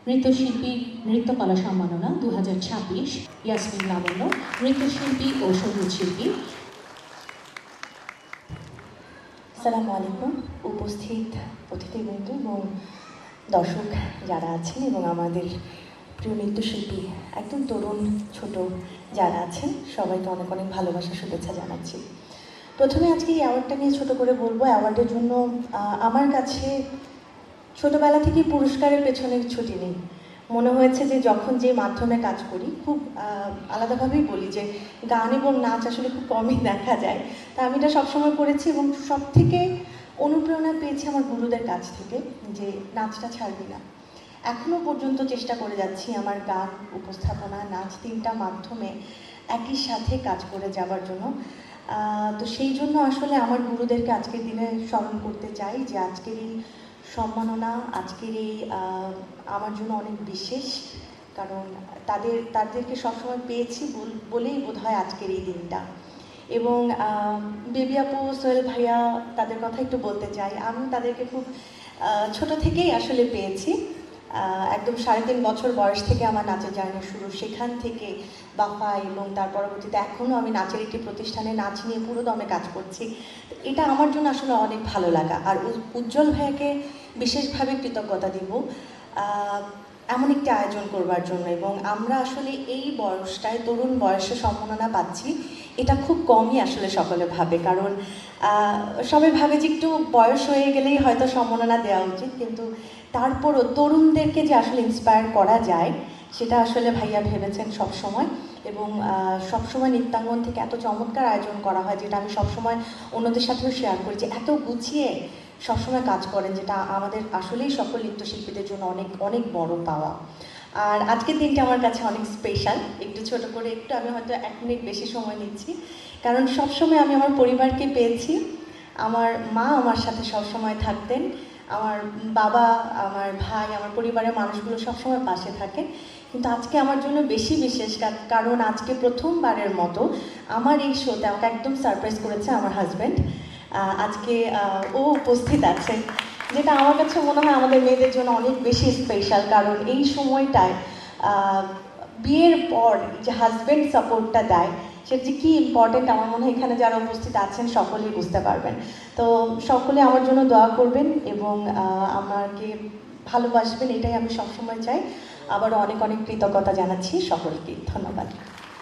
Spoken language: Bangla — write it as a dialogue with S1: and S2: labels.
S1: নৃত্যশিল্পী নৃত্যকলা সম্মাননা 2026, ইয়াসমিন লাবণ্য নৃত্যশিল্পী ও সঙ্গীত শিল্পী।
S2: আসসালামু আলাইকুম। উপস্থিত অতিথিবৃন্দ এবং দর্শক যারা আছেন এবং আমাদের প্রিয় নৃত্যশিল্পী একদম তরুণ ছোট যারা আছেন সবাইকে অনেক অনেক ভালোবাসা শুভেচ্ছা জানাচ্ছি। প্রথমে আজকে এই অ্যাওয়ার্ডটা নিয়ে ছোট করে বলবো। অ্যাওয়ার্ডের জন্য আমার কাছে ছোটোবেলা থেকেই পুরস্কারের পেছনে ছুটি নেই। মনে হয়েছে যে যখন যে মাধ্যমে কাজ করি খুব আলাদাভাবেই বলি যে গান এবং নাচ আসলে খুব কমই দেখা যায়, তা আমি এটা সবসময় করেছি এবং সব থেকে অনুপ্রেরণা পেয়েছি আমার গুরুদের কাছ থেকে যে নাচটা ছাড়বি না। এখনও পর্যন্ত চেষ্টা করে যাচ্ছি আমার গান, উপস্থাপনা, নাচ তিনটা মাধ্যমে একই সাথে কাজ করে যাবার জন্য। তো সেই জন্য আসলে আমার গুরুদেরকে আজকের দিনে স্মরণ করতে চাই যে আজকের এই সম্মাননা, আজকের এই আমার জন্য অনেক বিশেষ, কারণ তাদেরকে সবসময় পেয়েছি বলেই বোধহয় আজকের এই দিনটা। এবং বেবি আপু, সোহেল ভাইয়া, তাদের কথা একটু বলতে চাই। আমি তাদেরকে খুব ছোট থেকেই আসলে পেয়েছি। একদম 3.5 বছর বয়স থেকে আমার নাচের জার্নি শুরু। সেখান থেকে বাফা এবং তার পরবর্তীতে এখনও আমি নাচের একটি প্রতিষ্ঠানে নাচ নিয়ে পুরো দমে কাজ করছি। এটা আমার জন্য আসলে অনেক ভালো লাগা। আর উজ্জ্বল ভাইয়াকে বিশেষভাবে কৃতজ্ঞতা দিব এমন একটি আয়োজন করবার জন্য। এবং আমরা আসলে এই বয়সটায় তরুণ বয়সে সম্মাননা পাচ্ছি, এটা খুব কমই আসলে সকলে ভাবে। কারণ সবাই ভাবে যে একটু বয়স হয়ে গেলেই হয়তো সম্মাননা দেওয়া উচিত, কিন্তু তারপরও তরুণদেরকে যে আসলে ইন্সপায়ার করা যায় সেটা আসলে ভাইয়া ভেবেছেন সবসময়। এবং সবসময় নৃত্যাঙ্গন থেকে এত চমৎকার আয়োজন করা হয়, যেটা আমি সবসময় অন্যদের সাথেও শেয়ার করি, যে এত গুছিয়ে সবসময় কাজ করেন, যেটা আমাদের আসলেই সকল নৃত্যশিল্পীদের জন্য অনেক অনেক বড় পাওয়া। আর আজকের দিনটা আমার কাছে অনেক স্পেশাল। একটু ছোট করে আমি হয়তো 1 মিনিট বেশি সময় নিচ্ছি, কারণ সবসময় আমি আমার পরিবারকে পেয়েছি। আমার মা আমার সাথে সবসময় থাকতেন, আমার বাবা, আমার ভাই, আমার পরিবারের মানুষগুলো সবসময় পাশে থাকে। কিন্তু আজকে আমার জন্য বেশি বিশেষ, কারণ আজকে প্রথমবারের মতো আমার এই শোতে আমাকে একদম সারপ্রাইজ করেছে আমার হাজব্যান্ড। আজকে ও উপস্থিত আছে, যেটা আমার কাছে মনে হয় আমাদের মেয়েদের জন্য অনেক বেশি স্পেশাল। কারণ এই সময়টায় বিয়ের পর যে হাজব্যান্ড সাপোর্টটা দেয় সেটা যে কী ইম্পর্টেন্ট, আমার মনে হয় এখানে যারা উপস্থিত আছেন সকলেই বুঝতে পারবেন। তো সকলে আমার জন্য দোয়া করবেন এবং আমাকে ভালোবাসবেন, এটাই আমি সবসময় চাই। আবারও অনেক অনেক কৃতজ্ঞতা জানাচ্ছি সকলকে। ধন্যবাদ।